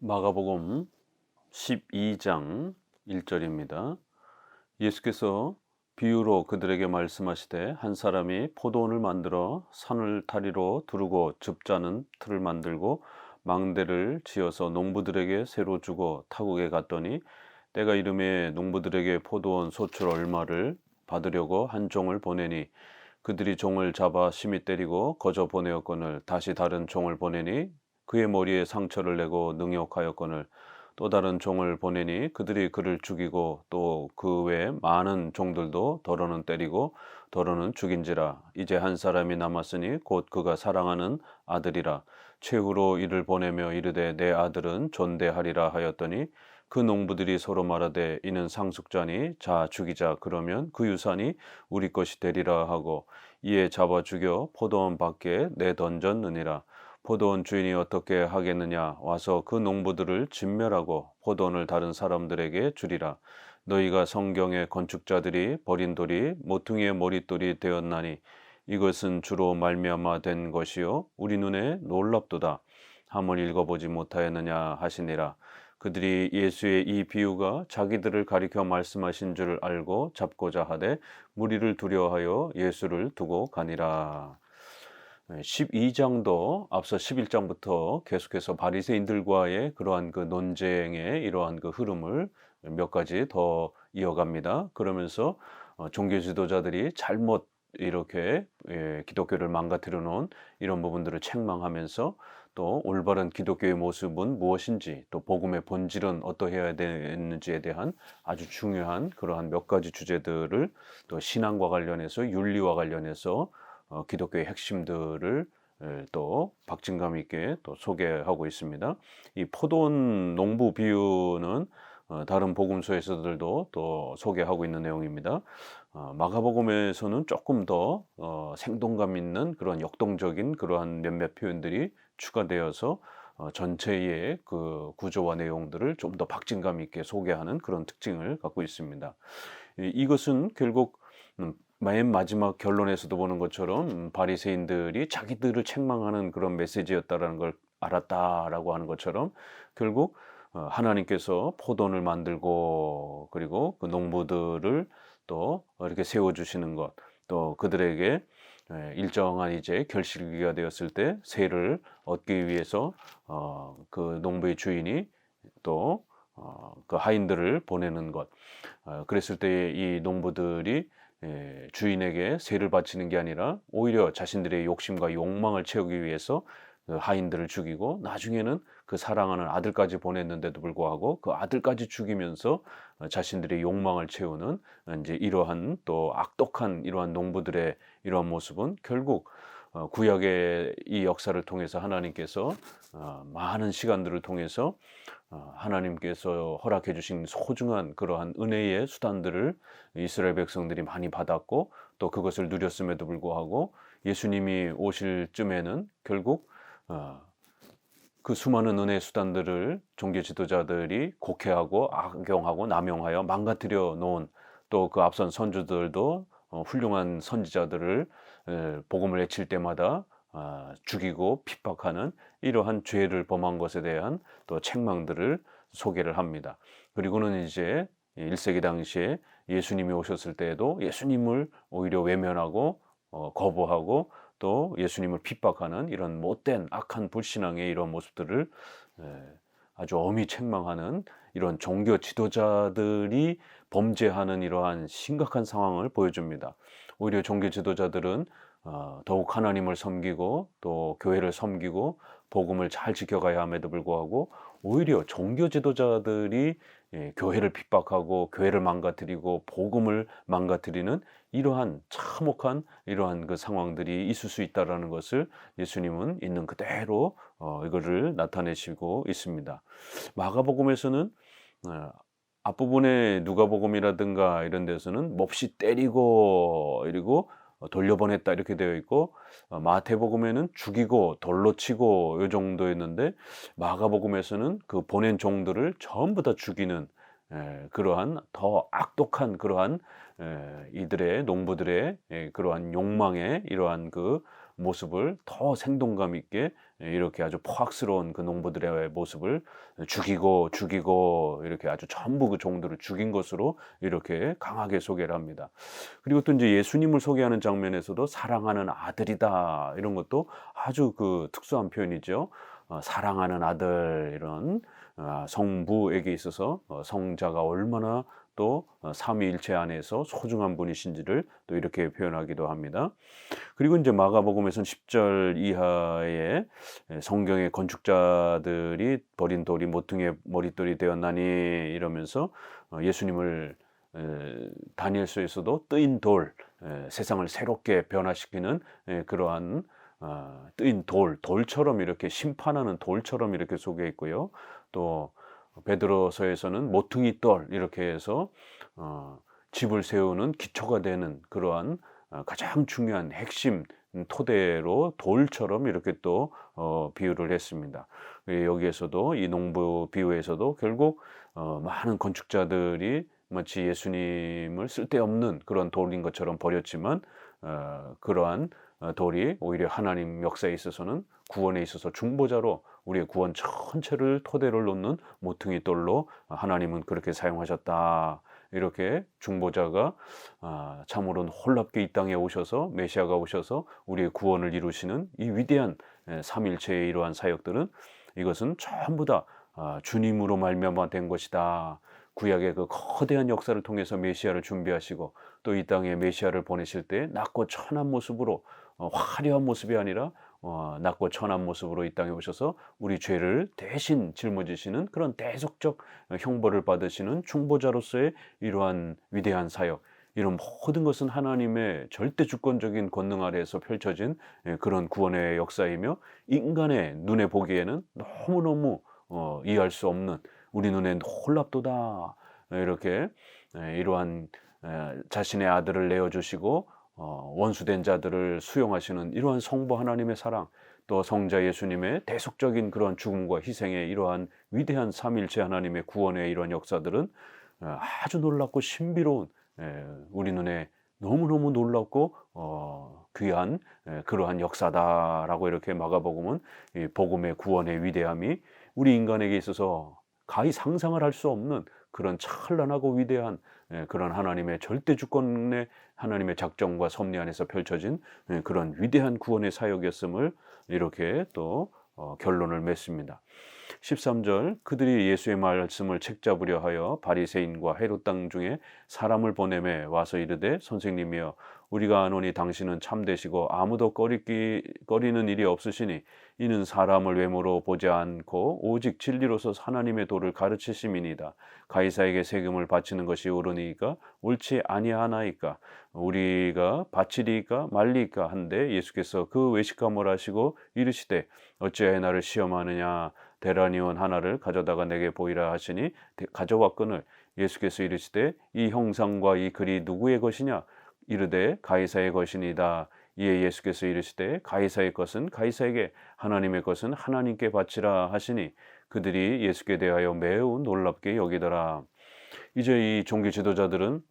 마가복음 12장 1절입니다. 예수께서 비유로 그들에게 말씀하시되 한 사람이 포도원을 만들어 산을 다리로 두르고 즙자는 틀을 만들고 망대를 지어서 농부들에게 새로 주고 타국에 갔더니 때가 이름에 농부들에게 포도원 소출 얼마를 받으려고 한 종을 보내니 그들이 종을 잡아 심히 때리고 거저 보내었거늘 다시 다른 종을 보내니 그의 머리에 상처를 내고 능욕하였거늘 또 다른 종을 보내니 그들이 그를 죽이고 또 그 외에 많은 종들도 더러는 때리고 더러는 죽인지라. 이제 한 사람이 남았으니 곧 그가 사랑하는 아들이라. 최후로 이를 보내며 이르되 내 아들은 존대하리라 하였더니 그 농부들이 서로 말하되 이는 상속자니 자 죽이자. 그러면 그 유산이 우리 것이 되리라 하고 이에 잡아 죽여 포도원 밖에 내던졌느니라. 포도원 주인이 어떻게 하겠느냐. 와서 그 농부들을 진멸하고 포도원을 다른 사람들에게 주리라. 너희가 성경의 건축자들이 버린 돌이 모퉁이의 머릿돌이 되었나니 이것은 주로 말미암아 된 것이요 우리 눈에 놀랍도다 함을 읽어보지 못하였느냐 하시니라. 그들이 예수의 이 비유가 자기들을 가리켜 말씀하신 줄 알고 잡고자 하되 무리를 두려워하여 예수를 두고 가니라. 12장도 앞서 11장부터 계속해서 바리새인들과의 그러한 그 논쟁의 이러한 그 흐름을 몇 가지 더 이어갑니다. 그러면서 종교 지도자들이 잘못 이렇게 기독교를 망가뜨려 놓은 이런 부분들을 책망하면서 또 올바른 기독교의 모습은 무엇인지 또 복음의 본질은 어떠해야 되는지에 대한 아주 중요한 그러한 몇 가지 주제들을 또 신앙과 관련해서 윤리와 관련해서 기독교의 핵심들을 또 박진감 있게 또 소개하고 있습니다. 이 포도원 농부 비유는 다른 복음서에서들도 또 소개하고 있는 내용입니다. 마가복음에서는 조금 더 생동감 있는 그런 역동적인 그러한 몇몇 표현들이 추가되어서 전체의 그 구조와 내용들을 좀 더 박진감 있게 소개하는 그런 특징을 갖고 있습니다. 이것은 결국 맨 마지막 결론에서도 보는 것처럼 바리새인들이 자기들을 책망하는 그런 메시지였다라는 걸 알았다라고 하는 것처럼 결국 하나님께서 포도원을 만들고 그리고 그 농부들을 또 이렇게 세워주시는 것, 또 그들에게 일정한 이제 결실기가 되었을 때 세를 얻기 위해서 그 농부의 주인이 또 그 하인들을 보내는 것, 그랬을 때 이 농부들이 주인에게 세를 바치는 게 아니라 오히려 자신들의 욕심과 욕망을 채우기 위해서 그 하인들을 죽이고 나중에는 그 사랑하는 아들까지 보냈는데도 불구하고 그 아들까지 죽이면서 자신들의 욕망을 채우는 이제 이러한 또 악독한 이러한 농부들의 이러한 모습은 결국 구약의 이 역사를 통해서 하나님께서 많은 시간들을 통해서 하나님께서 허락해 주신 소중한 그러한 은혜의 수단들을 이스라엘 백성들이 많이 받았고 또 그것을 누렸음에도 불구하고 예수님이 오실 쯤에는 결국 그 수많은 은혜 수단들을 종교 지도자들이 곡해하고 악용하고 남용하여 망가뜨려 놓은 또 그 앞선 선주들도 훌륭한 선지자들을 복음을 외칠 때마다 죽이고 핍박하는 이러한 죄를 범한 것에 대한 또 책망들을 소개를 합니다. 그리고는 이제 1세기 당시에 예수님이 오셨을 때에도 예수님을 오히려 외면하고 거부하고 또 예수님을 핍박하는 이런 못된 악한 불신앙의 이런 모습들을 아주 엄히 책망하는 이런 종교 지도자들이 범죄하는 이러한 심각한 상황을 보여줍니다. 오히려 종교 지도자들은 더욱 하나님을 섬기고 또 교회를 섬기고 복음을 잘 지켜가야 함에도 불구하고 오히려 종교 지도자들이 교회를 핍박하고 교회를 망가뜨리고 복음을 망가뜨리는 이러한 참혹한 이러한 그 상황들이 있을 수 있다라는 것을 예수님은 있는 그대로 이거를 나타내시고 있습니다. 마가복음에서는 앞부분에 누가복음이라든가 이런 데서는 몹시 때리고 그리고 돌려보냈다 이렇게 되어 있고 마태복음에는 죽이고 돌로 치고 이 정도였는데 마가복음에서는 그 보낸 종들을 전부 다 죽이는 그러한 더 악독한 그러한 이들의 농부들의 그러한 욕망의 이러한 그 모습을 더 생동감 있게 이렇게 아주 포악스러운 그 농부들의 모습을 죽이고 이렇게 아주 전부 그 종들을 죽인 것으로 이렇게 강하게 소개를 합니다. 그리고 또 이제 예수님을 소개하는 장면에서도 사랑하는 아들이다 이런 것도 아주 그 특수한 표현이죠. 사랑하는 아들 이런 성부에게 있어서 성자가 얼마나 또 삼위일체 안에서 소중한 분이신지를 또 이렇게 표현하기도 합니다. 그리고 이제 마가복음에서는 10절 이하에 성경의 건축자들이 버린 돌이 모퉁이의 머릿돌이 되었나니 이러면서 예수님을 다니엘서에서도 뜨인 돌, 세상을 새롭게 변화시키는 그러한 뜨인 돌처럼 이렇게 심판하는 돌처럼 이렇게 소개했고요. 또 베드로서에서는 모퉁이 돌 이렇게 해서 집을 세우는 기초가 되는 그러한 가장 중요한 핵심 토대로 돌처럼 이렇게 또 비유를 했습니다. 여기에서도 이 농부 비유에서도 결국 많은 건축자들이 마치 예수님을 쓸데없는 그런 돌인 것처럼 버렸지만 그러한 돌이 오히려 하나님 역사에 있어서는 구원에 있어서 중보자로 우리의 구원 전체를 토대를 놓는 모퉁이 돌로 하나님은 그렇게 사용하셨다. 이렇게 중보자가 참으로 놀랍게 이 땅에 오셔서 메시아가 오셔서 우리의 구원을 이루시는 이 위대한 삼일체의 이러한 사역들은 이것은 전부 다 주님으로 말미암아 된 것이다. 구약의 그 거대한 역사를 통해서 메시아를 준비하시고 또 이 땅에 메시아를 보내실 때 낮고 천한 모습으로 화려한 모습이 아니라 낮고 천한 모습으로 이 땅에 오셔서 우리 죄를 대신 짊어지시는 그런 대속적 형벌을 받으시는 중보자로서의 이러한 위대한 사역, 이런 모든 것은 하나님의 절대 주권적인 권능 아래에서 펼쳐진 그런 구원의 역사이며 인간의 눈에 보기에는 너무너무 이해할 수 없는 우리 눈에 놀랍도다 이렇게 이러한 자신의 아들을 내어주시고 원수된 자들을 수용하시는 이러한 성부 하나님의 사랑, 또 성자 예수님의 대속적인 그런 죽음과 희생의 이러한 위대한 삼일체 하나님의 구원의 이러한 역사들은 아주 놀랍고 신비로운 우리 눈에 너무너무 놀랍고 귀한 그러한 역사다라고 이렇게 마가복음은 이 복음의 구원의 위대함이 우리 인간에게 있어서 가히 상상을 할 수 없는 그런 찬란하고 위대한 그런 하나님의 절대 주권의 하나님의 작정과 섭리 안에서 펼쳐진 그런 위대한 구원의 사역이었음을 이렇게 또 결론을 맺습니다. 13절 그들이 예수의 말씀을 책잡으려 하여 바리새인과 헤롯 땅 중에 사람을 보내매 와서 이르되 선생님이여 우리가 아노니 당신은 참되시고 아무도 꺼리는 일이 없으시니 이는 사람을 외모로 보지 않고 오직 진리로서 하나님의 도를 가르치심이니이다. 가이사에게 세금을 바치는 것이 옳으니까 옳지 아니하나이까 우리가 바치리이까 말리이까 한데 예수께서 그 외식감을 하시고 이르시되 어찌하여 나를 시험하느냐 데라니온 하나를 가져다가 내게 보이라 하시니 가져왔거늘 예수께서 이르시되 이 형상과 이 글이 누구의 것이냐 이르되 가이사의 것이니이다. 이에 예수께서 이르시되 가이사의 것은 가이사에게 하나님의 것은 하나님께 바치라 하시니 그들이 예수께 대하여 매우 놀랍게 여기더라. 이제 이 종교 지도자들은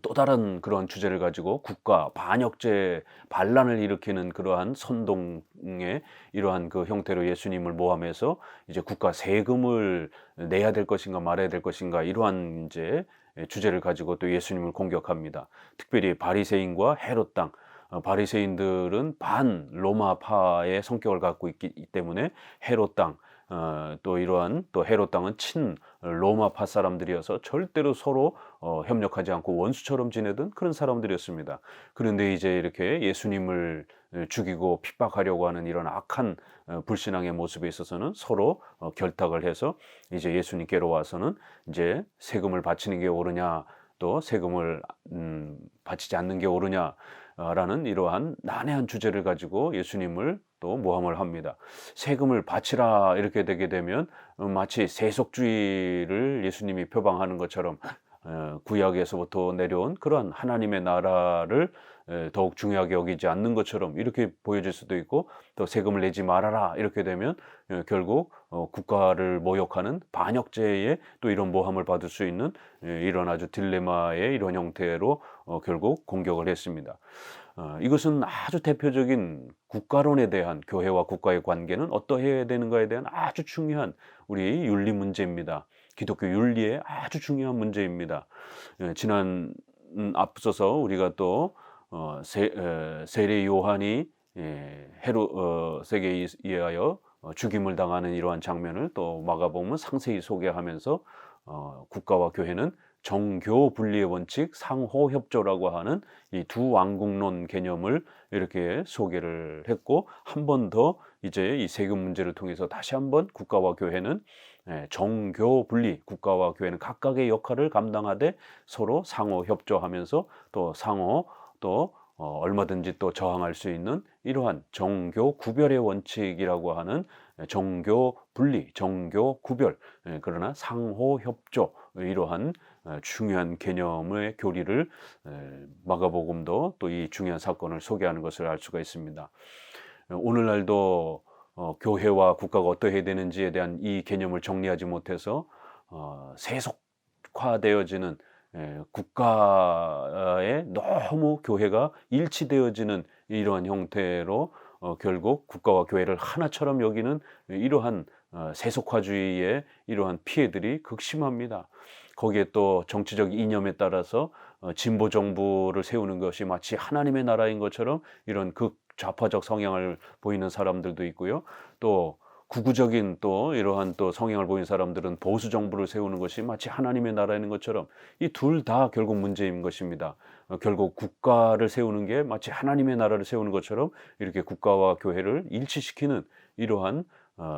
또 다른 그런 주제를 가지고 국가 반역죄 반란을 일으키는 그러한 선동의 이러한 그 형태로 예수님을 모함해서 이제 국가 세금을 내야 될 것인가 말아야 될 것인가 이러한 이제 주제를 가지고 또 예수님을 공격합니다. 특별히 바리새인과 헤롯 땅 바리새인들은 반 로마파의 성격을 갖고 있기 때문에 헤롯 땅 또 이러한 또 헤롯 땅은 친 로마파 사람들이어서 절대로 서로 협력하지 않고 원수처럼 지내던 그런 사람들이었습니다. 그런데 이제 이렇게 예수님을 죽이고 핍박하려고 하는 이런 악한 불신앙의 모습에 있어서는 서로 결탁을 해서 이제 예수님께로 와서는 이제 세금을 바치는 게 옳으냐 또 세금을 바치지 않는 게 옳으냐 라는 이러한 난해한 주제를 가지고 예수님을 또 모함을 합니다. 세금을 바치라 이렇게 되게 되면 마치 세속주의를 예수님이 표방하는 것처럼 구약에서부터 내려온 그러한 하나님의 나라를 더욱 중요하게 여기지 않는 것처럼 이렇게 보여질 수도 있고 또 세금을 내지 말아라 이렇게 되면 결국 국가를 모욕하는 반역죄의 또 이런 모함을 받을 수 있는 이런 아주 딜레마의 이런 형태로 결국 공격을 했습니다. 이것은 아주 대표적인 국가론에 대한 교회와 국가의 관계는 어떠해야 되는가에 대한 아주 중요한 우리 윤리 문제입니다. 기독교 윤리의 아주 중요한 문제입니다. 지난 앞서서 우리가 또 세례 요한이 헤롯에게 의하여 죽임을 당하는 이러한 장면을 또 마가복음은 상세히 소개하면서 국가와 교회는 정교 분리의 원칙, 상호 협조라고 하는 이 두 왕국론 개념을 이렇게 소개를 했고, 한 번 더 이제 이 세금 문제를 통해서 다시 한번 국가와 교회는 정교 분리, 국가와 교회는 각각의 역할을 감당하되 서로 상호 협조하면서 또 상호 또 얼마든지 또 저항할 수 있는 이러한 정교 구별의 원칙이라고 하는 정교 분리, 정교 구별, 그러나 상호 협조, 이러한 중요한 개념의 교리를 마가복음도 또 이 중요한 사건을 소개하는 것을 알 수가 있습니다. 오늘날도 교회와 국가가 어떠해야 되는지에 대한 이 개념을 정리하지 못해서 세속화되어지는 국가에 너무 교회가 일치되어지는 이러한 형태로 결국 국가와 교회를 하나처럼 여기는 이러한 세속화주의의 이러한 피해들이 극심합니다. 거기에 또 정치적 이념에 따라서 진보 정부를 세우는 것이 마치 하나님의 나라인 것처럼 이런 극좌파적 성향을 보이는 사람들도 있고요. 또 극우적인 또 이러한 또 성향을 보이는 사람들은 보수 정부를 세우는 것이 마치 하나님의 나라인 것처럼 이 둘 다 결국 문제인 것입니다. 결국 국가를 세우는 게 마치 하나님의 나라를 세우는 것처럼 이렇게 국가와 교회를 일치시키는 이러한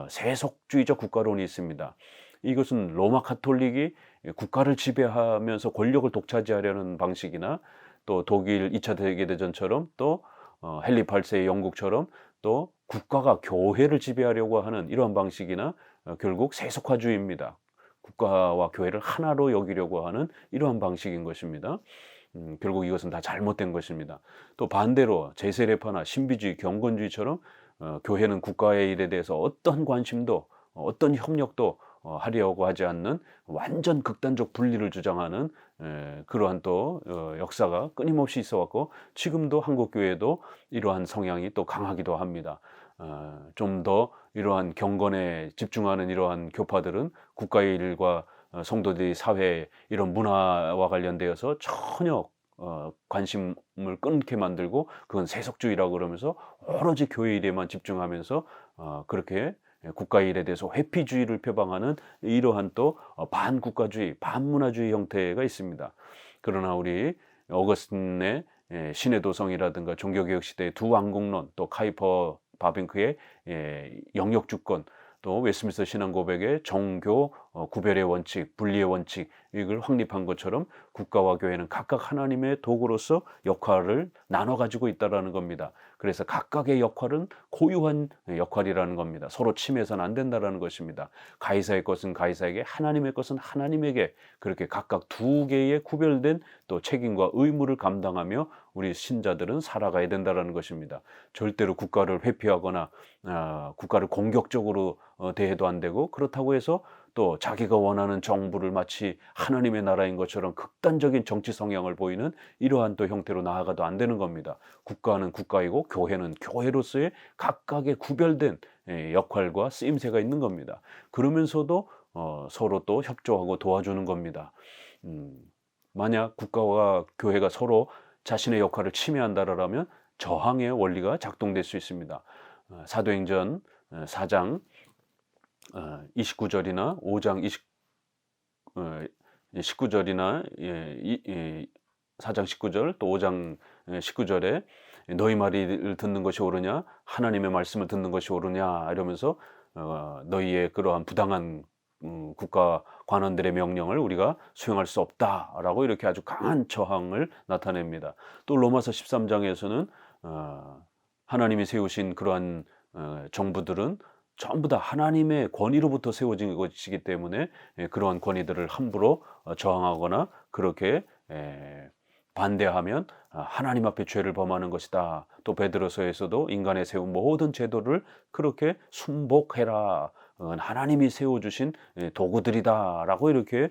세속주의적 국가론이 있습니다. 이것은 로마 가톨릭이 국가를 지배하면서 권력을 독차지하려는 방식이나 또 독일 2차 세계대전처럼 또 헨리 8세의 영국처럼 또 국가가 교회를 지배하려고 하는 이러한 방식이나 결국 세속화주의입니다. 국가와 교회를 하나로 여기려고 하는 이러한 방식인 것입니다. 결국 이것은 다 잘못된 것입니다. 또 반대로 제세례파나 신비주의, 경건주의처럼 교회는 국가의 일에 대해서 어떤 관심도 어떤 협력도 하려고 하지 않는 완전 극단적 분리를 주장하는 그러한 또 역사가 끊임없이 있어 왔고, 지금도 한국 교회도 이러한 성향이 또 강하기도 합니다. 좀 더 이러한 경건에 집중하는 이러한 교파들은 국가의 일과 성도들이 사회 이런 문화와 관련되어서 전혀 관심을 끊게 만들고 그건 세속주의라고 그러면서 오로지 교회 일에만 집중하면서 그렇게 국가 일에 대해서 회피주의를 표방하는 이러한 또 반국가주의, 반문화주의 형태가 있습니다. 그러나 우리 어거스틴의 신의 도성이라든가 종교개혁 시대의 두 왕국론, 또 카이퍼 바빙크의 영역주권, 또 웨스트민스터 신앙고백의 정교 구별의 원칙, 분리의 원칙, 이걸 확립한 것처럼 국가와 교회는 각각 하나님의 도구로서 역할을 나눠 가지고 있다라는 겁니다. 그래서 각각의 역할은 고유한 역할이라는 겁니다. 서로 침해서는 안 된다라는 것입니다. 가이사의 것은 가이사에게, 하나님의 것은 하나님에게, 그렇게 각각 두 개의 구별된 또 책임과 의무를 감당하며 우리 신자들은 살아가야 된다라는 것입니다. 절대로 국가를 회피하거나 국가를 공격적으로 대해도 안 되고, 그렇다고 해서 또 자기가 원하는 정부를 마치 하나님의 나라인 것처럼 극단적인 정치 성향을 보이는 이러한 또 형태로 나아가도 안 되는 겁니다. 국가는 국가이고 교회는 교회로서의 각각의 구별된 역할과 쓰임새가 있는 겁니다. 그러면서도 서로 또 협조하고 도와주는 겁니다. 만약 국가와 교회가 서로 자신의 역할을 침해한다라면 저항의 원리가 작동될 수 있습니다. 사도행전 4장 29절이나 5장 19절이나 4장 19절 또 5장 19절에 너희 말을 듣는 것이 옳으냐, 하나님의 말씀을 듣는 것이 옳으냐 이러면서 너희의 그러한 부당한 국가 관원들의 명령을 우리가 수행할 수 없다라고 이렇게 아주 강한 저항을 나타냅니다. 또 로마서 13장에서는 하나님이 세우신 그러한 정부들은 전부 다 하나님의 권위로부터 세워진 것이기 때문에 그러한 권위들을 함부로 저항하거나 그렇게 반대하면 하나님 앞에 죄를 범하는 것이다. 또 베드로서에서도 인간의 세운 모든 제도를 그렇게 순복해라. 하나님이 세워주신 도구들이다 라고 이렇게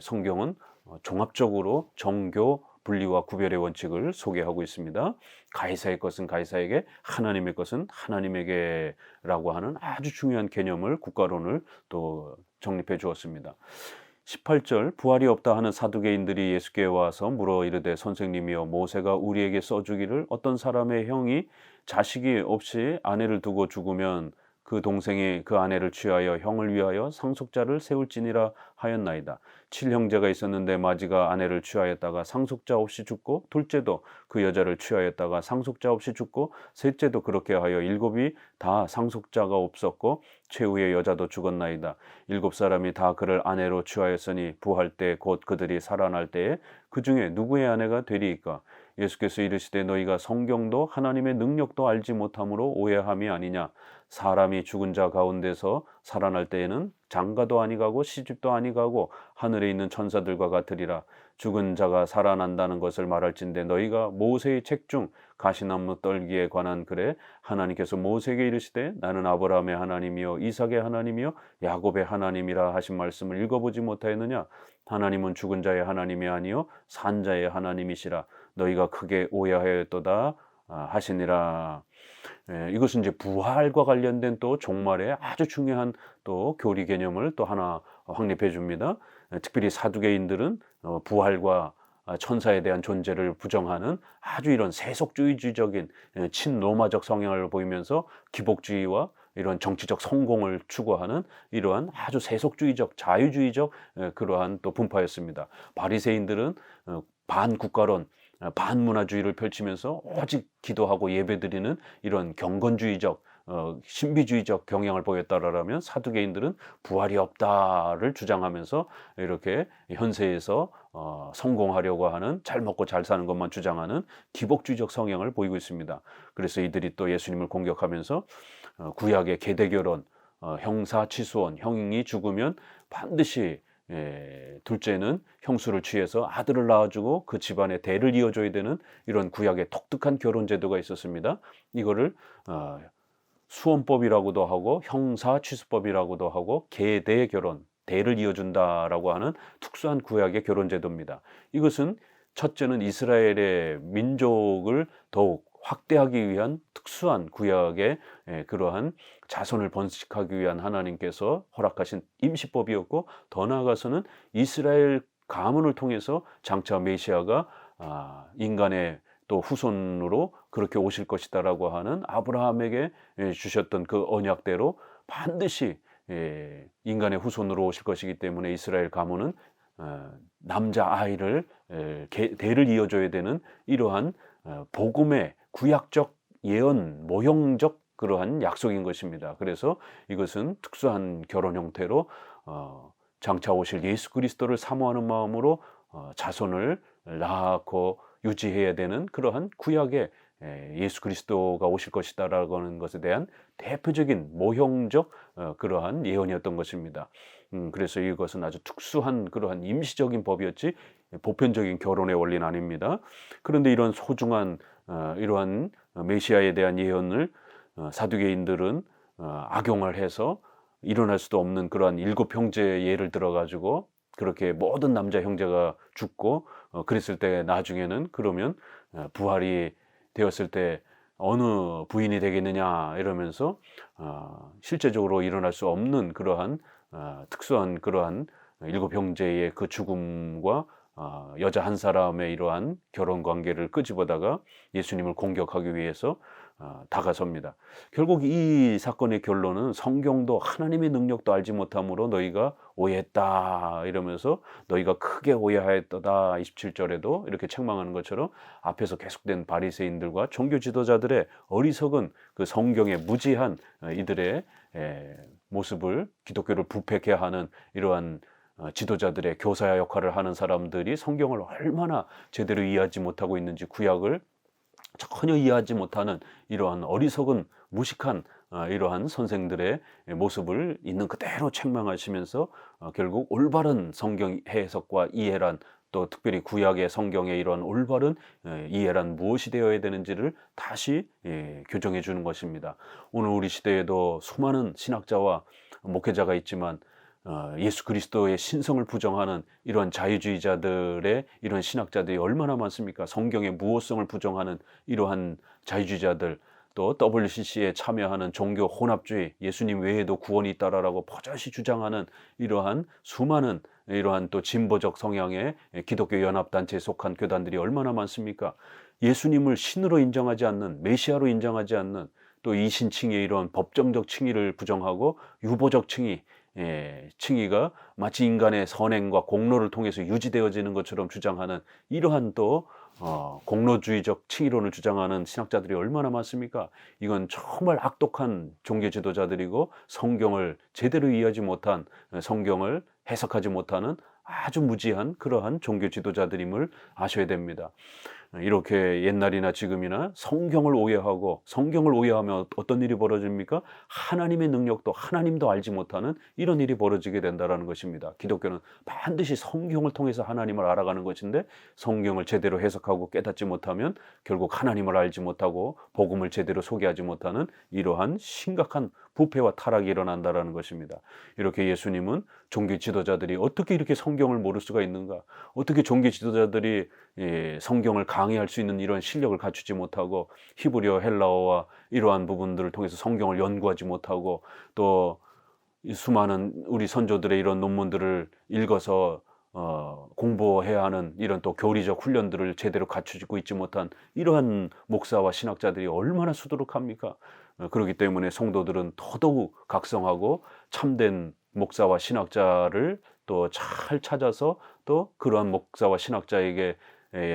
성경은 종합적으로 정교 분리와 구별의 원칙을 소개하고 있습니다. 가이사의 것은 가이사에게, 하나님의 것은 하나님에게라고 하는 아주 중요한 개념을, 국가론을 또 정립해 주었습니다. 18절, 부활이 없다 하는 사두개인들이 예수께 와서 물어 이르되 선생님이여, 모세가 우리에게 써주기를 어떤 사람의 형이 자식이 없이 아내를 두고 죽으면 그 동생이 그 아내를 취하여 형을 위하여 상속자를 세울지니라 하였나이다. 7형제가 있었는데 마지가 아내를 취하였다가 상속자 없이 죽고, 둘째도 그 여자를 취하였다가 상속자 없이 죽고, 셋째도 그렇게 하여 7이 다 상속자가 없었고 최후의 여자도 죽었나이다. 7사람이 다 그를 아내로 취하였으니 부활 때 곧 그들이 살아날 때에 그 중에 누구의 아내가 되리이까? 예수께서 이르시되 너희가 성경도 하나님의 능력도 알지 못함으로 오해함이 아니냐. 사람이 죽은 자 가운데서 살아날 때에는 장가도 아니가고 시집도 아니가고 하늘에 있는 천사들과 같으리라. 죽은 자가 살아난다는 것을 말할진대 너희가 모세의 책 중 가시나무 떨기에 관한 글에 하나님께서 모세에게 이르시되 나는 아브라함의 하나님이요 이삭의 하나님이요 야곱의 하나님이라 하신 말씀을 읽어보지 못하였느냐. 하나님은 죽은 자의 하나님이 아니요 산 자의 하나님이시라. 너희가 크게 오해하였도다 하시니라. 이것은 이제 부활과 관련된 또 종말의 아주 중요한 또 교리 개념을 또 하나 확립해 줍니다. 특별히 사두개인들은 부활과 천사에 대한 존재를 부정하는 아주 이런 세속주의적인 친로마적 성향을 보이면서 기복주의와 이런 정치적 성공을 추구하는 이러한 아주 세속주의적 자유주의적 그러한 또 분파였습니다. 바리새인들은 반국가론 반문화주의를 펼치면서 오직 기도하고 예배드리는 이런 경건주의적 신비주의적 경향을 보였다라면, 사두개인들은 부활이 없다를 주장하면서 이렇게 현세에서 성공하려고 하는, 잘 먹고 잘 사는 것만 주장하는 기복주의적 성향을 보이고 있습니다. 그래서 이들이 또 예수님을 공격하면서 구약의 계대결혼, 형사취소원, 형이 죽으면 반드시 둘째는 형수를 취해서 아들을 낳아주고 그 집안의 대를 이어줘야 되는 이런 구약의 독특한 결혼 제도가 있었습니다. 이거를 수원법이라고도 하고 형사취수법이라고도 하고 계대 결혼, 대를 이어준다라고 하는 특수한 구약의 결혼 제도입니다. 이것은 첫째는 이스라엘의 민족을 더욱 확대하기 위한 특수한 구약의 그러한 자손을 번식하기 위한 하나님께서 허락하신 임시법이었고, 더 나아가서는 이스라엘 가문을 통해서 장차 메시아가 인간의 또 후손으로 그렇게 오실 것이다라고 하는 아브라함에게 주셨던 그 언약대로 반드시 인간의 후손으로 오실 것이기 때문에 이스라엘 가문은 남자 아이를 대를 이어줘야 되는 이러한 복음의 구약적 예언 모형적 그러한 약속인 것입니다. 그래서 이것은 특수한 결혼 형태로 장차 오실 예수 그리스도를 사모하는 마음으로 자손을 낳고 유지해야 되는 그러한 구약의 예수 그리스도가 오실 것이다라고 하는 것에 대한 대표적인 모형적 그러한 예언이었던 것입니다. 그래서 이것은 아주 특수한 그러한 임시적인 법이었지 보편적인 결혼의 원리는 아닙니다. 그런데 이런 소중한 이러한 메시아에 대한 예언을 사두개인들은 악용을 해서 일어날 수도 없는 그러한 7형제 예를 들어가지고 그렇게 모든 남자 형제가 죽고 그랬을 때 나중에는 그러면 부활이 되었을 때 어느 부인이 되겠느냐 이러면서 실제적으로 일어날 수 없는 그러한 특수한 그러한 7형제의 그 죽음과 여자 한 사람의 이러한 결혼 관계를 끄집어다가 예수님을 공격하기 위해서 다가섭니다. 결국 이 사건의 결론은 성경도 하나님의 능력도 알지 못함으로 너희가 오해했다 이러면서 너희가 크게 오해하였다 27절에도 이렇게 책망하는 것처럼 앞에서 계속된 바리새인들과 종교 지도자들의 어리석은 그 성경의 무지한 이들의 모습을, 기독교를 부패케 하는 이러한 지도자들의 교사 역할을 하는 사람들이 성경을 얼마나 제대로 이해하지 못하고 있는지, 구약을 전혀 이해하지 못하는 이러한 어리석은 무식한 이러한 선생들의 모습을 있는 그대로 책망하시면서 결국 올바른 성경 해석과 이해란, 또 특별히 구약의 성경의 이러한 올바른 이해란 무엇이 되어야 되는지를 다시 교정해 주는 것입니다. 오늘 우리 시대에도 수많은 신학자와 목회자가 있지만 예수 그리스도의 신성을 부정하는 이런 자유주의자들의 이런 신학자들이 얼마나 많습니까? 성경의 무호성을 부정하는 이러한 자유주의자들, 또 WCC에 참여하는 종교 혼합주의, 예수님 외에도 구원이 있다라고 버젓이 주장하는 이러한 수많은 이러한 또 진보적 성향의 기독교 연합단체에 속한 교단들이 얼마나 많습니까? 예수님을 신으로 인정하지 않는, 메시아로 인정하지 않는, 또 이신칭의 이런 법정적 칭의를 부정하고 유보적 칭의, 칭의가 마치 인간의 선행과 공로를 통해서 유지되어지는 것처럼 주장하는 이러한 또 공로주의적 칭의론을 주장하는 신학자들이 얼마나 많습니까? 이건 정말 악독한 종교 지도자들이고 성경을 제대로 이해하지 못한, 성경을 해석하지 못하는 아주 무지한 그러한 종교 지도자들임을 아셔야 됩니다. 이렇게 옛날이나 지금이나 성경을 오해하고, 성경을 오해하면 어떤 일이 벌어집니까? 하나님의 능력도 하나님도 알지 못하는 이런 일이 벌어지게 된다는 것입니다. 기독교는 반드시 성경을 통해서 하나님을 알아가는 것인데, 성경을 제대로 해석하고 깨닫지 못하면 결국 하나님을 알지 못하고 복음을 제대로 소개하지 못하는 이러한 심각한 부패와 타락이 일어난다는 것입니다. 이렇게 예수님은 종교 지도자들이 어떻게 이렇게 성경을 모를 수가 있는가? 어떻게 종교 지도자들이 성경을 강의할 수 있는 이런 실력을 갖추지 못하고, 히브리어, 헬라어와 이러한 부분들을 통해서 성경을 연구하지 못하고, 또 수많은 우리 선조들의 이런 논문들을 읽어서 공부해야 하는 이런 또 교리적 훈련들을 제대로 갖추고 있지 못한 이러한 목사와 신학자들이 얼마나 수두룩합니까? 그렇기 때문에 성도들은 더더욱 각성하고 참된 목사와 신학자를 또 잘 찾아서, 또 그러한 목사와 신학자에게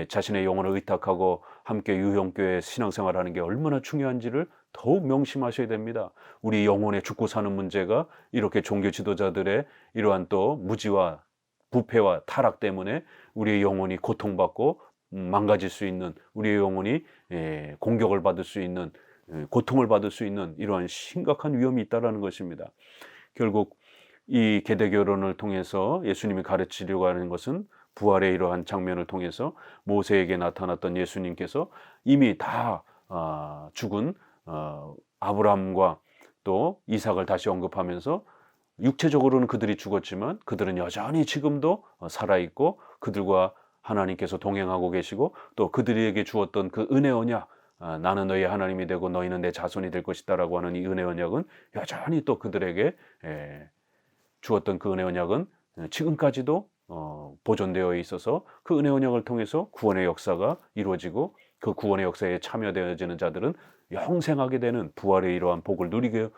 자신의 영혼을 의탁하고 함께 유형교회 신앙생활하는 게 얼마나 중요한지를 더욱 명심하셔야 됩니다. 우리 영혼의 죽고 사는 문제가 이렇게 종교 지도자들의 이러한 또 무지와 부패와 타락 때문에 우리의 영혼이 고통받고 망가질 수 있는, 우리의 영혼이 공격을 받을 수 있는, 고통을 받을 수 있는 이러한 심각한 위험이 있다는 것입니다. 결국 이 계대결혼을 통해서 예수님이 가르치려고 하는 것은, 부활의 이러한 장면을 통해서 모세에게 나타났던 예수님께서 이미 다 죽은 아브라함과 또 이삭을 다시 언급하면서, 육체적으로는 그들이 죽었지만 그들은 여전히 지금도 살아있고 그들과 하나님께서 동행하고 계시고, 또 그들에게 주었던 그 은혜 언약, 나는 너희 하나님이 되고 너희는 내 자손이 될 것이다 라고 하는 이 은혜 언약은 여전히 또 그들에게 주었던 그 은혜 언약은 지금까지도 보존되어 있어서, 그 은혜 언약을 통해서 구원의 역사가 이루어지고, 그 구원의 역사에 참여되어지는 자들은 영생하게 되는 부활의 이러한 복을 누리게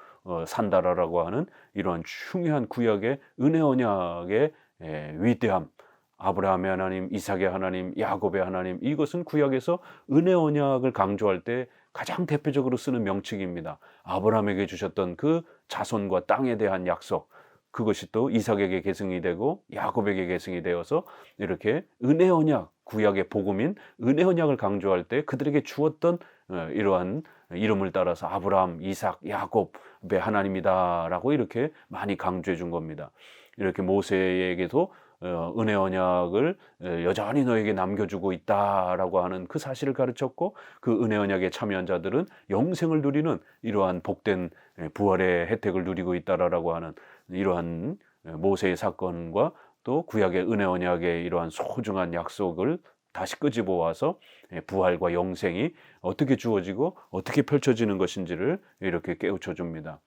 산다라고 하는 이러한 중요한 구약의 은혜 언약의 위대함, 아브라함의 하나님, 이삭의 하나님, 야곱의 하나님, 이것은 구약에서 은혜 언약을 강조할 때 가장 대표적으로 쓰는 명칭입니다. 아브라함에게 주셨던 그 자손과 땅에 대한 약속, 그것이 또 이삭에게 계승이 되고 야곱에게 계승이 되어서 이렇게 은혜 언약, 구약의 복음인 은혜 언약을 강조할 때 그들에게 주었던 이러한 이름을 따라서 아브라함, 이삭, 야곱의 하나님이다라고 이렇게 많이 강조해 준 겁니다. 이렇게 모세에게도 은혜 언약을 여전히 너에게 남겨주고 있다라고 하는 그 사실을 가르쳤고, 그 은혜 언약에 참여한 자들은 영생을 누리는 이러한 복된 부활의 혜택을 누리고 있다라고 하는 이러한 모세의 사건과 또 구약의 은혜 언약의 이러한 소중한 약속을 다시 끄집어 와서 부활과 영생이 어떻게 주어지고 어떻게 펼쳐지는 것인지를 이렇게 깨우쳐 줍니다.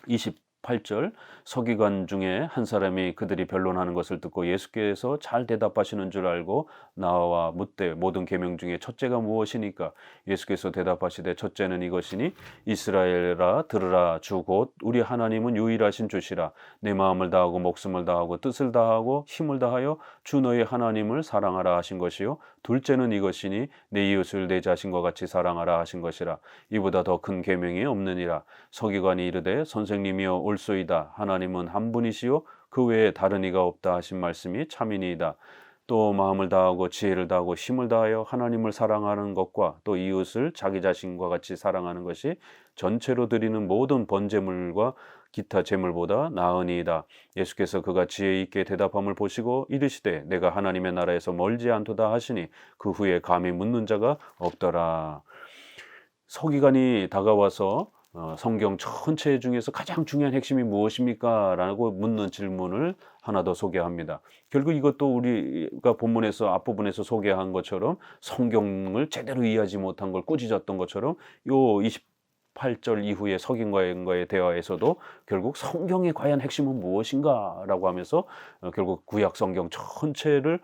28절, 서기관 중에 한 사람이 그들이 변론하는 것을 듣고 예수께서 잘 대답하시는 줄 알고 나와 묻되, 모든 계명 중에 첫째가 무엇이니까? 예수께서 대답하시되, 첫째는 이것이니 이스라엘아 들으라, 주 곧 우리 하나님은 유일하신 주시라. 내 마음을 다하고 목숨을 다하고 뜻을 다하고 힘을 다하여 주 너희 하나님을 사랑하라 하신 것이요, 둘째는 이것이니 내 이웃을 내 자신과 같이 사랑하라 하신 것이라. 이보다 더 큰 계명이 없느니라. 서기관이 이르되, 선생님이여 옳소이다. 하나님은 한 분이시요 그 외에 다른 이가 없다 하신 말씀이 참이니이다. 또 마음을 다하고 지혜를 다하고 힘을 다하여 하나님을 사랑하는 것과 또 이웃을 자기 자신과 같이 사랑하는 것이 전체로 드리는 모든 번제물과 기타 제물보다 나으니이다. 예수께서 그가 지혜 있게 대답함을 보시고 이르시되, 내가 하나님의 나라에서 멀지 않도다 하시니 그 후에 감히 묻는 자가 없더라. 서기관이 다가와서 성경 전체 중에서 가장 중요한 핵심이 무엇입니까? 라고 묻는 질문을 하나 더 소개합니다. 결국 이것도 우리가 본문에서 앞부분에서 소개한 것처럼 성경을 제대로 이해하지 못한 걸 꾸짖었던 것처럼 요 28절 이후의 서기관과의 대화에서도 결국 성경의 과연 핵심은 무엇인가? 라고 하면서 결국 구약 성경 전체를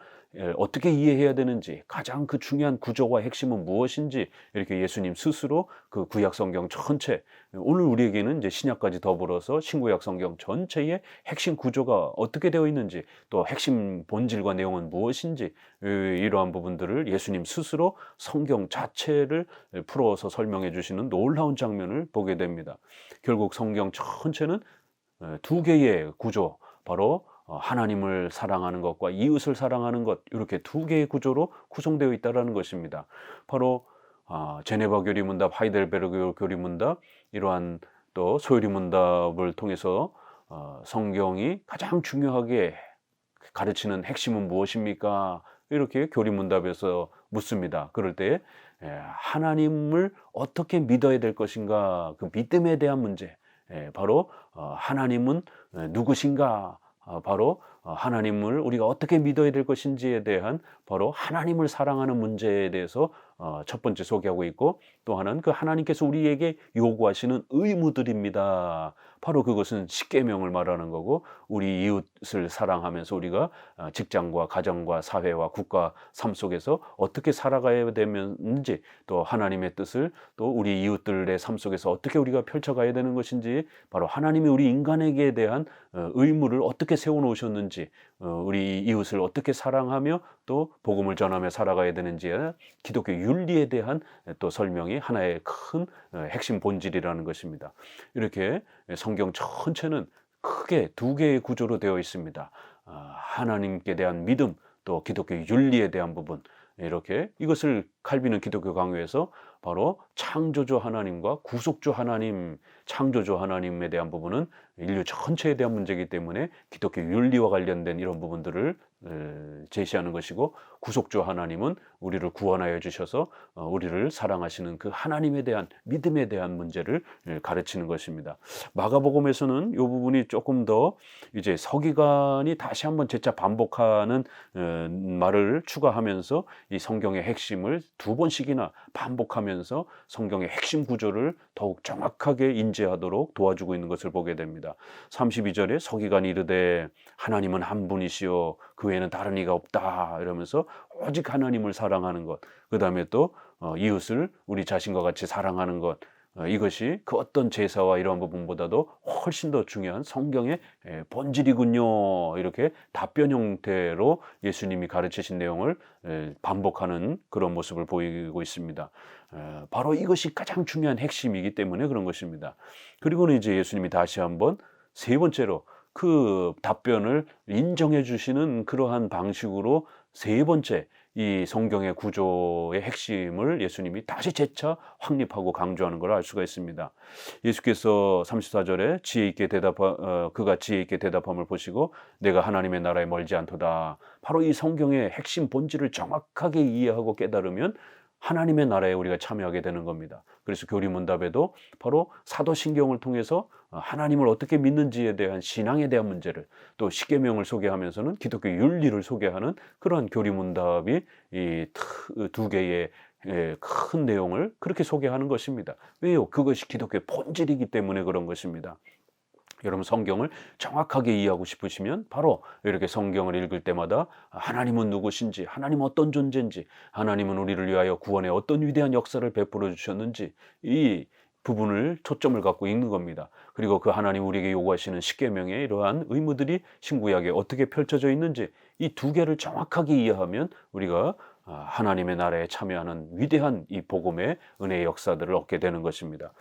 어떻게 이해해야 되는지, 가장 그 중요한 구조와 핵심은 무엇인지 이렇게 예수님 스스로 그 구약 성경 전체, 오늘 우리에게는 이제 신약까지 더불어서 신구약 성경 전체의 핵심 구조가 어떻게 되어 있는지, 또 핵심 본질과 내용은 무엇인지, 이러한 부분들을 예수님 스스로 성경 자체를 풀어서 설명해 주시는 놀라운 장면을 보게 됩니다. 결국 성경 전체는 두 개의 구조, 바로 하나님을 사랑하는 것과 이웃을 사랑하는 것, 이렇게 두 개의 구조로 구성되어 있다는 것입니다. 바로 제네바 교리문답, 하이델베르그 교리문답, 이러한 또 소요리문답을 통해서 성경이 가장 중요하게 가르치는 핵심은 무엇입니까? 이렇게 교리문답에서 묻습니다. 그럴 때 하나님을 어떻게 믿어야 될 것인가, 그 믿음에 대한 문제, 바로 하나님은 누구신가, 바로 하나님을 우리가 어떻게 믿어야 될 것인지에 대한, 바로 하나님을 사랑하는 문제에 대해서 첫 번째 소개하고 있고, 또 하나는 그 하나님께서 우리에게 요구하시는 의무들입니다. 바로 그것은 십계명을 말하는 거고, 우리 이웃을 사랑하면서 우리가 직장과 가정과 사회와 국가 삶 속에서 어떻게 살아가야 되는지, 또 하나님의 뜻을 또 우리 이웃들의 삶 속에서 어떻게 우리가 펼쳐가야 되는 것인지, 바로 하나님이 우리 인간에게 대한 의무를 어떻게 세워놓으셨는지, 우리 이웃을 어떻게 사랑하며 또 복음을 전하며 살아가야 되는지에 기독교 윤리에 대한 또 설명이 하나의 큰 핵심 본질이라는 것입니다. 이렇게 성경 전체는 크게 두 개의 구조로 되어 있습니다. 하나님께 대한 믿음, 또 기독교 윤리에 대한 부분, 이렇게 이것을 칼빈은 기독교 강요에서 바로 창조주 하나님과 구속주 하나님, 창조주 하나님에 대한 부분은 인류 전체에 대한 문제이기 때문에 기독교 윤리와 관련된 이런 부분들을 제시하는 것이고, 구속주 하나님은 우리를 구원하여 주셔서 우리를 사랑하시는 그 하나님에 대한 믿음에 대한 문제를 가르치는 것입니다. 마가복음에서는 이 부분이 조금 더 이제 서기관이 다시 한번 재차 반복하는 말을 추가하면서 이 성경의 핵심을 두 번씩이나 반복하면서 성경의 핵심 구조를 더욱 정확하게 인지하도록 도와주고 있는 것을 보게 됩니다. 32절에 서기관이 이르되 하나님은 한 분이시요 그 외에는 다른 이가 없다, 이러면서 오직 하나님을 사랑하는 것, 그 다음에 또 이웃을 우리 자신과 같이 사랑하는 것, 이것이 그 어떤 제사와 이러한 부분보다도 훨씬 더 중요한 성경의 본질이군요. 이렇게 답변 형태로 예수님이 가르치신 내용을 반복하는 그런 모습을 보이고 있습니다. 바로 이것이 가장 중요한 핵심이기 때문에 그런 것입니다. 그리고는 이제 예수님이 다시 한번 세 번째로 그 답변을 인정해 주시는 그러한 방식으로 세 번째 이 성경의 구조의 핵심을 예수님이 다시 재차 확립하고 강조하는 걸 알 수가 있습니다. 예수께서 34절에 그가 지혜 있게 대답함을 보시고 내가 하나님의 나라에 멀지 않도다. 바로 이 성경의 핵심 본질을 정확하게 이해하고 깨달으면 하나님의 나라에 우리가 참여하게 되는 겁니다. 그래서 교리문답에도 바로 사도신경을 통해서 하나님을 어떻게 믿는지에 대한 신앙에 대한 문제를, 또 십계명을 소개하면서는 기독교 윤리를 소개하는 그러한 교리문답이 이 두 개의 큰 내용을 그렇게 소개하는 것입니다. 왜요? 그것이 기독교의 본질이기 때문에 그런 것입니다. 여러분 성경을 정확하게 이해하고 싶으시면 바로 이렇게 성경을 읽을 때마다 하나님은 누구신지, 하나님은 어떤 존재인지, 하나님은 우리를 위하여 구원의 어떤 위대한 역사를 베풀어 주셨는지, 이 부분을 초점을 갖고 읽는 겁니다. 그리고 그 하나님 우리에게 요구하시는 십계명의 이러한 의무들이 신구약에 어떻게 펼쳐져 있는지, 이 두 개를 정확하게 이해하면 우리가 하나님의 나라에 참여하는 위대한 이 복음의 은혜의 역사들을 얻게 되는 것입니다.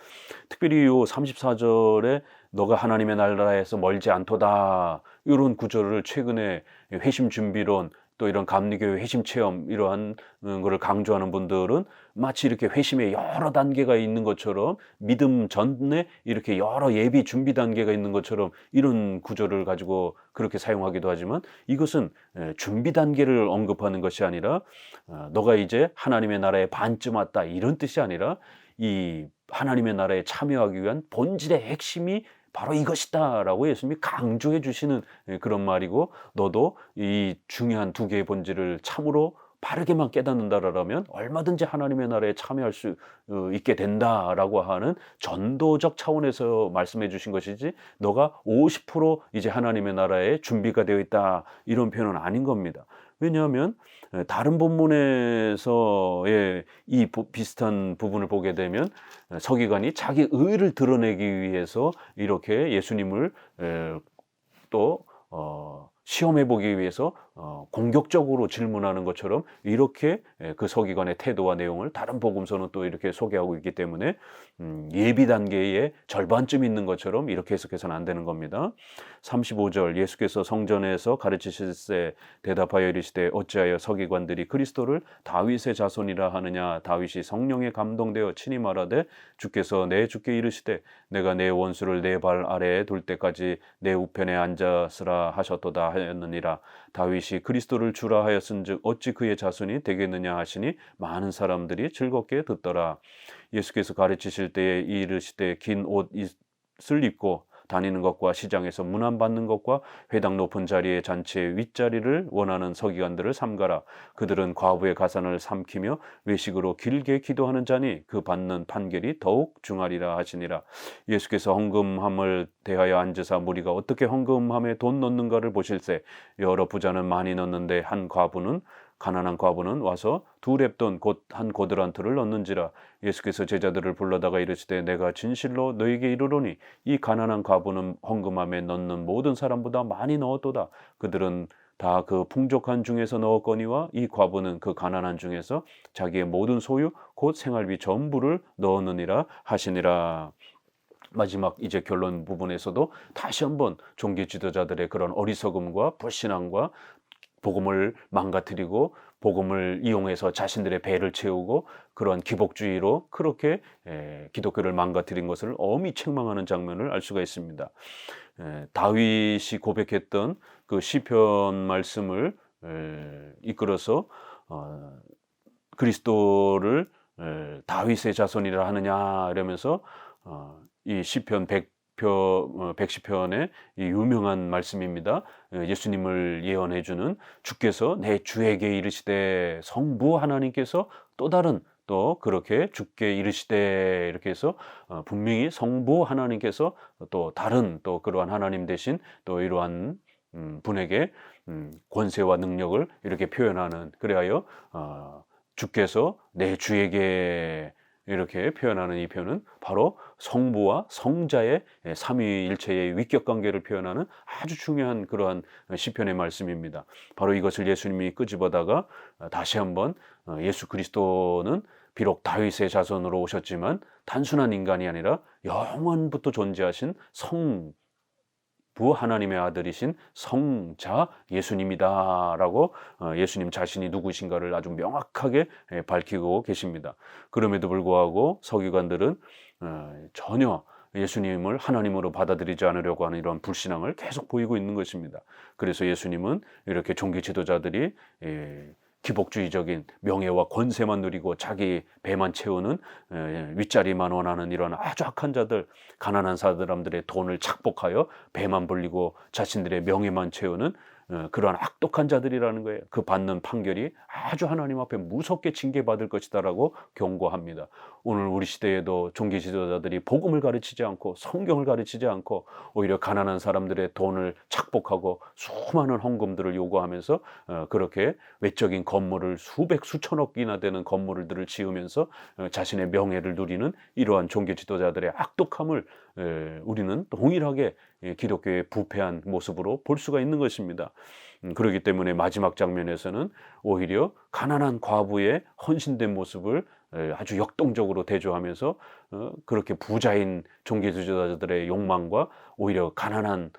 특별히 요 34절에 너가 하나님의 나라에서 멀지 않도다, 이런 구절을 최근에 회심 준비론, 또 이런 감리교회 회심 체험 이러한 거를 강조하는 분들은 마치 이렇게 회심의 여러 단계가 있는 것처럼, 믿음 전에 이렇게 여러 예비 준비 단계가 있는 것처럼 이런 구절을 가지고 그렇게 사용하기도 하지만, 이것은 준비 단계를 언급하는 것이 아니라 너가 이제 하나님의 나라에 반쯤 왔다, 이런 뜻이 아니라 이 하나님의 나라에 참여하기 위한 본질의 핵심이 바로 이것이다라고 예수님이 강조해 주시는 그런 말이고, 너도 이 중요한 두 개의 본질을 참으로 바르게만 깨닫는다라면 얼마든지 하나님의 나라에 참여할 수 있게 된다라고 하는 전도적 차원에서 말씀해 주신 것이지, 너가 50% 이제 하나님의 나라에 준비가 되어 있다 이런 표현은 아닌 겁니다. 왜냐하면 다른 본문에서의 비슷한 부분을 보게 되면 서기관이 자기 의를 드러내기 위해서 이렇게 예수님을 또 시험해 보기 위해서 공격적으로 질문하는 것처럼 이렇게 그 서기관의 태도와 내용을 다른 복음서는 또 이렇게 소개하고 있기 때문에 예비 단계의 절반쯤 있는 것처럼 이렇게 해석해서는 안 되는 겁니다. 35절, 예수께서 성전에서 가르치실세 대답하여 이르시되 어찌하여 서기관들이 그리스도를 다윗의 자손이라 하느냐. 다윗이 성령에 감동되어 친히 말하되 주께서 내 주께 이르시되 내가 내 원수를 내 발 아래에 둘 때까지 내 우편에 앉았으라 하셨도다 하였느니라. 다윗이 그리스도를 주라 하였은즉 어찌 그의 자손이 되겠느냐 하시니 많은 사람들이 즐겁게 듣더라. 예수께서 가르치실 때에 이르시되 긴 옷을 입고 다니는 것과 시장에서 문안받는 것과 회당 높은 자리의 잔치의 윗자리를 원하는 서기관들을 삼가라. 그들은 과부의 가산을 삼키며 외식으로 길게 기도하는 자니 그 받는 판결이 더욱 중하리라 하시니라. 예수께서 헌금함을 대하여 앉으사 무리가 어떻게 헌금함에 돈 넣는가를 보실세. 여러 부자는 많이 넣는데 가난한 과부는 와서 2렙돈 곧 한 고드란트를 넣는지라. 예수께서 제자들을 불러다가 이르시되 내가 진실로 너희에게 이르노니 이 가난한 과부는 헌금함에 넣는 모든 사람보다 많이 넣었도다. 그들은 다 그 풍족한 중에서 넣었거니와 이 과부는 그 가난한 중에서 자기의 모든 소유 곧 생활비 전부를 넣었느니라 하시니라. 마지막 이제 결론 부분에서도 다시 한번 종교 지도자들의 그런 어리석음과 불신앙과 복음을 망가뜨리고 복음을 이용해서 자신들의 배를 채우고 그러한 기복주의로 그렇게 기독교를 망가뜨린 것을 엄히 책망하는 장면을 알 수가 있습니다. 다윗이 고백했던 그 시편 말씀을 이끌어서 그리스도를 다윗의 자손이라 하느냐 이러면서 이 시편 110편의 이 유명한 말씀입니다. 예수님을 예언해주는 주께서 내 주에게 이르시되, 성부 하나님께서 또 다른 또 그렇게 주께 이르시되 이렇게 해서 분명히 성부 하나님께서 또 다른 또 그러한 하나님 대신 또 이러한 분에게 권세와 능력을 이렇게 표현하는, 그래하여 주께서 내 주에게 이렇게 표현하는 이 표현은 바로 성부와 성자의 삼위일체의 위격관계를 표현하는 아주 중요한 그러한 시편의 말씀입니다. 바로 이것을 예수님이 끄집어다가 다시 한번 예수 그리스도는 비록 다윗의 자손으로 오셨지만 단순한 인간이 아니라 영원부터 존재하신 성부 하나님의 아들이신 성자 예수님이다라고 예수님 자신이 누구신가를 아주 명확하게 밝히고 계십니다. 그럼에도 불구하고 서기관들은 전혀 예수님을 하나님으로 받아들이지 않으려고 하는 이런 불신앙을 계속 보이고 있는 것입니다. 그래서 예수님은 이렇게 종교 지도자들이 기복주의적인 명예와 권세만 누리고 자기 배만 채우는 윗자리만 원하는 이런 아주 악한 자들, 가난한 사람들의 돈을 착복하여 배만 불리고 자신들의 명예만 채우는 그러한 악독한 자들이라는 거예요. 그 받는 판결이 아주 하나님 앞에 무섭게 징계받을 것이다라고 경고합니다. 오늘 우리 시대에도 종교 지도자들이 복음을 가르치지 않고 성경을 가르치지 않고 오히려 가난한 사람들의 돈을 착복하고 수많은 헌금들을 요구하면서 그렇게 외적인 건물을 수천억이나 되는 건물들을 지으면서 자신의 명예를 누리는 이러한 종교 지도자들의 악독함을 우리는 동일하게 기독교의 부패한 모습으로 볼 수가 있는 것입니다. 그렇기 때문에 마지막 장면에서는 오히려 가난한 과부의 헌신된 모습을 아주 역동적으로 대조하면서 그렇게 부자인 종교 지도자들의 욕망과 오히려 가난한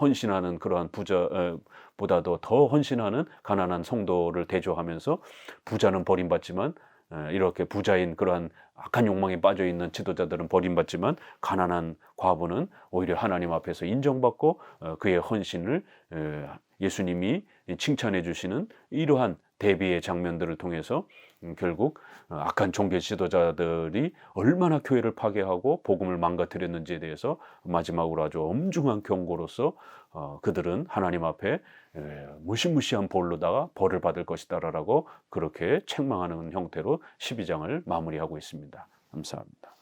헌신하는 그러한 부자보다도 더 헌신하는 가난한 성도를 대조하면서 부자는 버림받지만 이렇게 부자인 그러한 악한 욕망에 빠져 있는 지도자들은 버림받지만 가난한 과부는 오히려 하나님 앞에서 인정받고 그의 헌신을 예수님이 칭찬해 주시는 이러한 대비의 장면들을 통해서 결국 악한 종교 지도자들이 얼마나 교회를 파괴하고 복음을 망가뜨렸는지에 대해서 마지막으로 아주 엄중한 경고로서 그들은 하나님 앞에 무시무시한 벌로다가 벌을 받을 것이다라고 그렇게 책망하는 형태로 12장을 마무리하고 있습니다. 감사합니다.